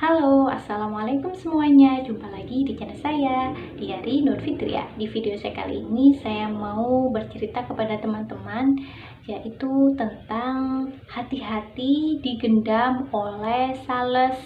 Halo, assalamualaikum semuanya. Jumpa lagi di channel saya, Diari Nur Fitria. Di video saya kali ini, saya mau bercerita kepada teman-teman, yaitu tentang hati-hati digendam oleh sales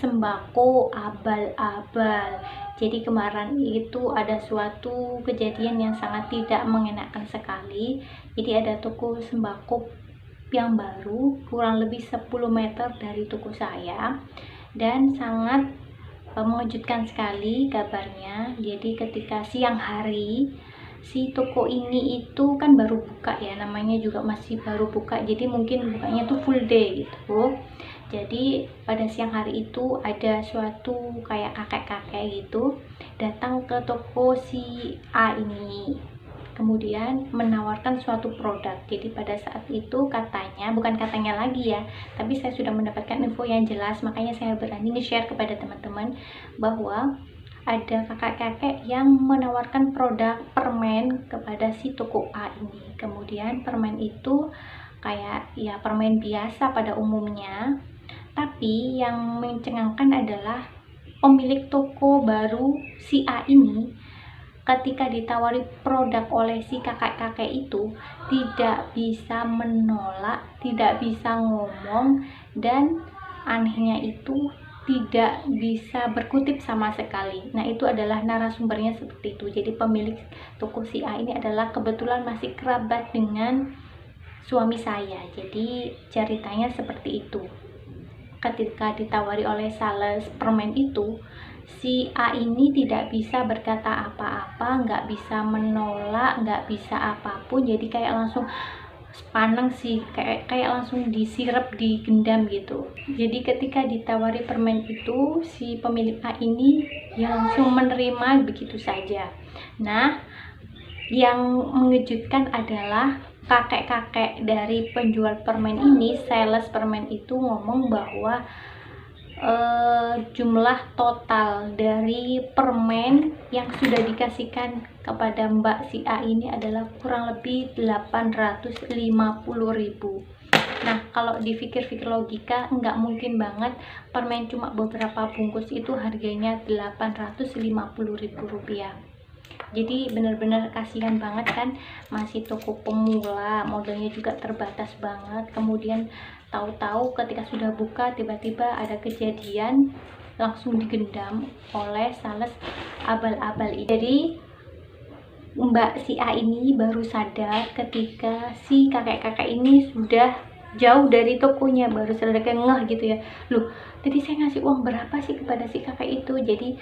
sembako abal-abal. Jadi kemarin itu ada suatu kejadian yang sangat tidak mengenakan sekali. Jadi ada toko sembako yang baru, kurang lebih 10 meter dari toko saya, dan sangat mengejutkan sekali kabarnya. Jadi ketika siang hari, si toko ini itu kan baru buka ya, namanya juga masih baru buka, jadi mungkin bukanya tuh full day gitu. Jadi pada siang hari itu ada suatu kayak kakek-kakek gitu datang ke toko si A ini, kemudian menawarkan suatu produk. Jadi pada saat itu katanya, bukan katanya lagi ya, tapi saya sudah mendapatkan info yang jelas, makanya saya berani share kepada teman-teman bahwa ada kakak-kakek yang menawarkan produk permen kepada si toko A ini. Kemudian permen itu kayak ya permen biasa pada umumnya, tapi yang mencengangkan adalah pemilik toko baru si A ini ketika ditawari produk oleh si kakek-kakek itu tidak bisa menolak, tidak bisa ngomong, dan anehnya itu tidak bisa berkutip sama sekali. Nah, itu adalah narasumbernya seperti itu. Jadi pemilik toko si A ini adalah kebetulan masih kerabat dengan suami saya. Jadi ceritanya seperti itu. Ketika ditawari oleh sales permen itu, si A ini tidak bisa berkata apa-apa, nggak bisa menolak, nggak bisa apapun. Jadi kayak langsung sepaneng sih, kayak langsung disirep, digendam gitu. Jadi ketika ditawari permen itu, si pemilik A ini ya langsung menerima begitu saja. Nah, yang mengejutkan adalah kakek-kakek dari penjual permen ini, sales permen itu ngomong bahwa jumlah total dari permen yang sudah dikasihkan kepada Mbak si A ini adalah kurang lebih 850.000. Nah, kalau dipikir-pikir logika, nggak mungkin banget permen cuma beberapa bungkus itu harganya 850.000 rupiah. Jadi benar-benar kasihan banget kan, masih toko pemula, modalnya juga terbatas banget. Kemudian tahu-tahu ketika sudah buka tiba-tiba ada kejadian langsung digendam oleh sales abal-abal ini. Jadi Mbak si A ini baru sadar ketika si kakek-kakek ini sudah jauh dari tokonya, baru sadar kayak ngeh gitu ya, loh tadi saya ngasih uang berapa sih kepada si kakek itu. Jadi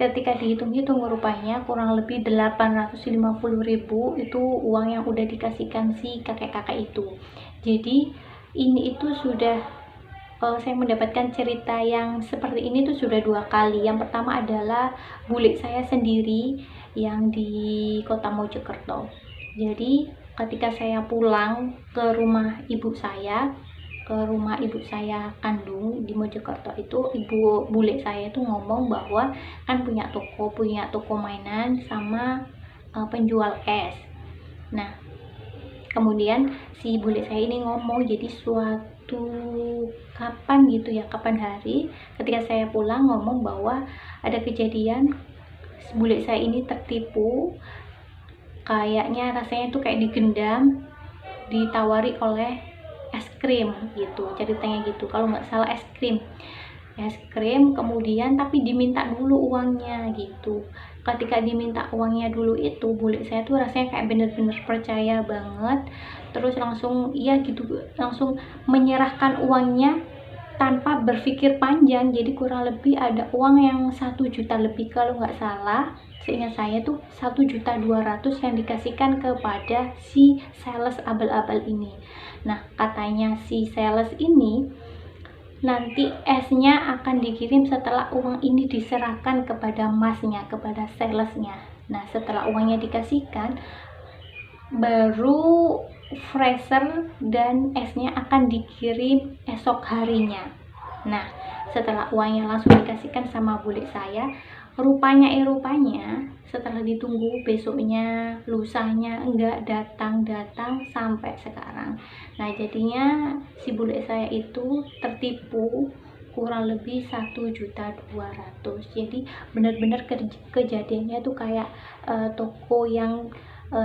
ketika dihitung-hitung rupanya kurang lebih 850.000 itu uang yang udah dikasihkan si kakek-kakek itu. Jadi ini itu sudah saya mendapatkan cerita yang seperti ini tuh sudah 2 kali. Yang pertama adalah bule saya sendiri yang di kota Mojokerto. Jadi ketika saya pulang ke rumah ibu saya, kandung di Mojokerto, itu ibu bule saya itu ngomong bahwa kan punya toko mainan sama penjual es. Nah, kemudian si bule saya ini ngomong, jadi suatu kapan gitu ya, kapan hari ketika saya pulang ngomong bahwa ada kejadian bule saya ini tertipu, kayaknya rasanya tuh kayak digendam, ditawari oleh es krim gitu, ceritanya gitu kalau nggak salah, es krim kemudian tapi diminta dulu uangnya gitu. Ketika diminta uangnya dulu itu, bule saya tuh rasanya kayak bener-bener percaya banget, terus langsung iya gitu, langsung menyerahkan uangnya tanpa berpikir panjang. Jadi kurang lebih ada uang yang 1 juta lebih kalau nggak salah, seingat saya tuh 1.200.000 yang dikasihkan kepada si sales abal-abal ini. Nah, katanya si sales ini nanti esnya akan dikirim setelah uang ini diserahkan kepada masnya, kepada salesnya. Nah, setelah uangnya dikasihkan, baru freezer dan esnya akan dikirim esok harinya. Nah, setelah uangnya langsung dikasihkan sama bule saya, rupanya setelah ditunggu besoknya, lusanya enggak datang sampai sekarang. Nah, jadinya si bule saya itu tertipu kurang lebih 1.200.000. Jadi benar-benar kejadiannya tuh kayak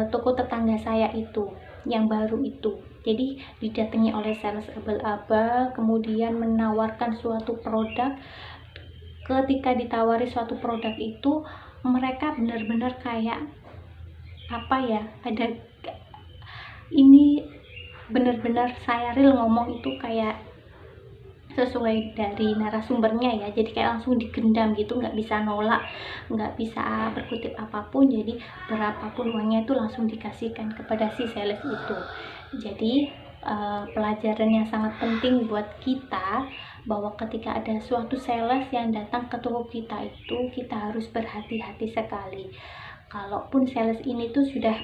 toko tetangga saya itu yang baru itu. Jadi didatangi oleh sales abal-abal, kemudian menawarkan suatu produk. Ketika ditawari suatu produk itu, mereka benar-benar kayak apa ya, ada ini benar-benar saya real ngomong itu kayak sesuai dari narasumbernya ya, jadi kayak langsung digendam gitu, nggak bisa nolak, nggak bisa berkutip apapun, jadi berapapun uangnya itu langsung dikasihkan kepada si sales itu. Jadi pelajaran yang sangat penting buat kita bahwa ketika ada suatu sales yang datang ke toko kita itu, kita harus berhati-hati sekali. Kalaupun sales ini tuh sudah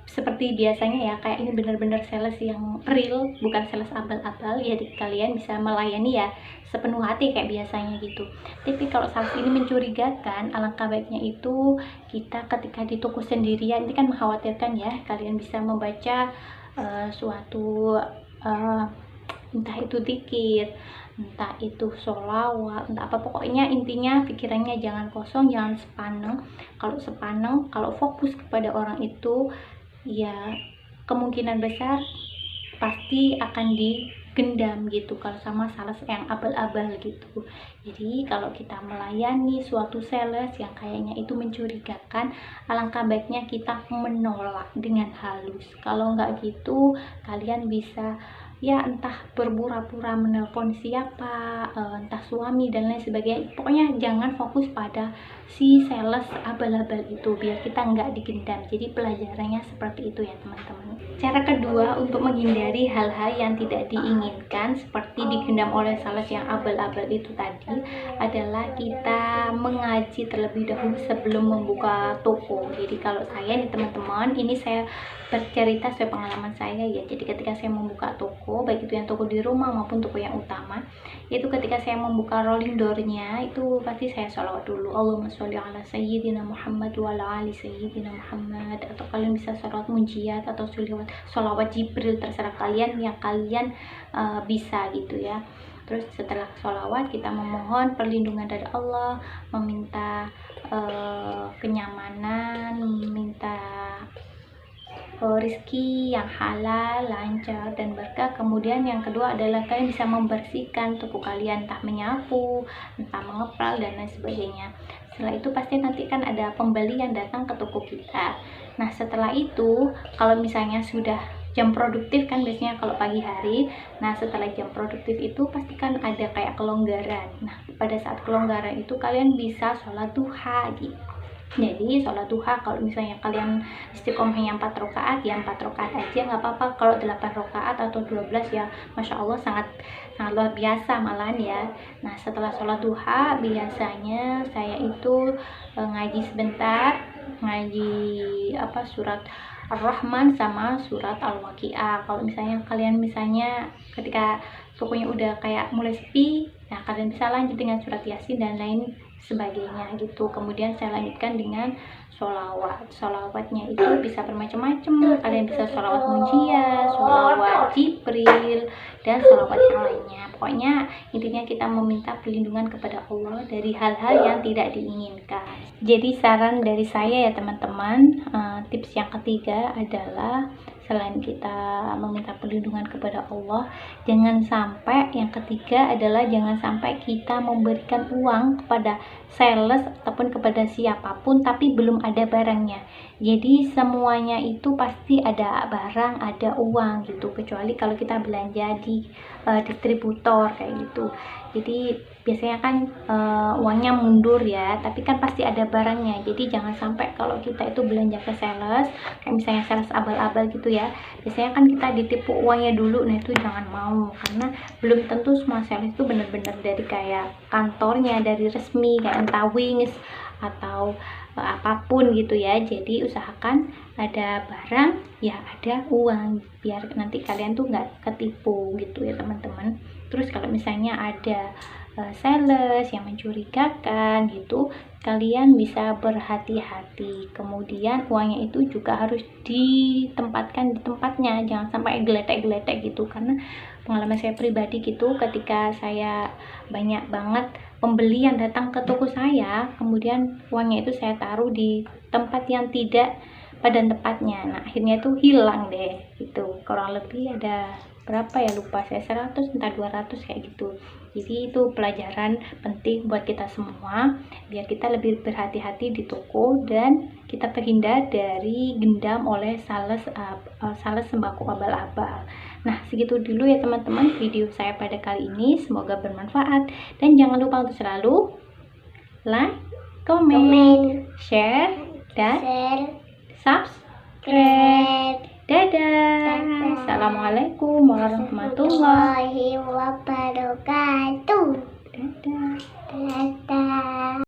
seperti biasanya ya, kayak ini benar-benar sales yang real, bukan sales abal-abal ya, kalian bisa melayani ya sepenuh hati kayak biasanya gitu. Tapi kalau sales ini mencurigakan, alangkah baiknya itu kita ketika di toko sendirian, ini kan mengkhawatirkan ya, kalian bisa membaca suatu entah itu dzikir, entah itu sholawat, entah apa, pokoknya intinya pikirannya jangan kosong, jangan sepaneng. Kalau sepaneng, kalau fokus kepada orang itu, ya kemungkinan besar pasti akan digendam gitu kalau sama sales yang abal-abal gitu. Jadi kalau kita melayani suatu sales yang kayaknya itu mencurigakan, alangkah baiknya kita menolak dengan halus. Kalau nggak gitu, kalian bisa ya entah berpura-pura menelpon siapa, entah suami dan lain sebagainya. Pokoknya jangan fokus pada si sales abal-abal itu, biar kita nggak digendam. Jadi pelajarannya seperti itu ya teman-teman. Cara kedua untuk menghindari hal-hal yang tidak diinginkan seperti digendam oleh sales yang abal-abal itu tadi adalah kita mengaji terlebih dahulu sebelum membuka toko. Jadi kalau saya nih teman-teman, ini saya bercerita sesuai pengalaman saya ya. Jadi ketika saya membuka toko, baik itu yang toko di rumah maupun toko yang utama, itu ketika saya membuka rolling door-nya itu pasti saya sholawat dulu, Allahumma sholli ala sayyidina Muhammad wa ala ali sayyidina Muhammad, atau kalian bisa sholawat munjiat atau sholawat Jibril, terserah kalian yang kalian bisa gitu ya. Terus setelah sholawat kita memohon perlindungan dari Allah, meminta kenyamanan, meminta rezeki yang halal, lancar dan berkah. Kemudian yang kedua adalah kalian bisa membersihkan toko kalian, entah menyapu, entah mengepel dan lain sebagainya. Setelah itu pasti nanti kan ada pembeli yang datang ke toko kita. Nah setelah itu kalau misalnya sudah jam produktif kan biasanya kalau pagi hari, nah setelah jam produktif itu pasti kan ada kayak kelonggaran. Nah pada saat kelonggaran itu kalian bisa sholat duha gitu. Jadi sholat duha kalau misalnya kalian istiqomahnya 4 rakaat ya 4 rakaat aja nggak apa-apa. Kalau 8 rakaat atau 12 ya Masya Allah sangat luar biasa malahan ya. Nah setelah sholat duha biasanya saya itu ngaji sebentar, ngaji surat Ar-Rahman sama surat Al-Waqiah. Kalau misalnya kalian ketika tokonya udah kayak mulai sepi, nah kalian bisa lanjut dengan surat Yasin dan lain sebagainya gitu. Kemudian saya lanjutkan dengan sholawat. Sholawatnya itu bisa bermacam-macam, kalian bisa sholawat munjiat, sholawat Jibril, dan sholawat yang lainnya. Pokoknya intinya kita meminta perlindungan kepada Allah dari hal-hal yang tidak diinginkan. Jadi saran dari saya ya teman-teman, tips yang ketiga adalah selain kita meminta perlindungan kepada Allah, jangan sampai, yang ketiga adalah jangan sampai kita memberikan uang kepada sales ataupun kepada siapapun tapi belum ada barangnya. Jadi semuanya itu pasti ada barang, ada uang gitu, kecuali kalau kita belanja di distributor kayak gitu. Jadi biasanya kan uangnya mundur ya, tapi kan pasti ada barangnya. Jadi jangan sampai kalau kita itu belanja ke sales, kayak misalnya sales abal-abal gitu ya, biasanya kan kita ditipu uangnya dulu. Nah itu jangan mau, karena belum tentu semua sales itu benar-benar dari kayak kantornya, dari resmi kayak entah Wings atau apapun gitu ya. Jadi usahakan ada barang ya ada uang, biar nanti kalian tuh nggak ketipu gitu ya teman-teman. Terus kalau misalnya ada sales yang mencurigakan gitu, kalian bisa berhati-hati. Kemudian uangnya itu juga harus ditempatkan di tempatnya, jangan sampai geletek-geletek gitu. Karena pengalaman saya pribadi gitu, ketika saya banyak banget pembeli yang datang ke toko saya, kemudian uangnya itu saya taruh di tempat yang tidak pada tempatnya. Nah, akhirnya itu hilang deh gitu. Kurang lebih ada berapa ya, lupa saya, 100 entah 200 kayak gitu. Jadi itu pelajaran penting buat kita semua, biar kita lebih berhati-hati di toko dan kita terhindar dari gendam oleh sales sembako abal-abal. Nah, segitu dulu ya teman-teman video saya pada kali ini, semoga bermanfaat dan jangan lupa untuk selalu like, comment, share, dan subscribe. Dadah. Assalamualaikum warahmatullahi wabarakatuh. Dadah. Dadah.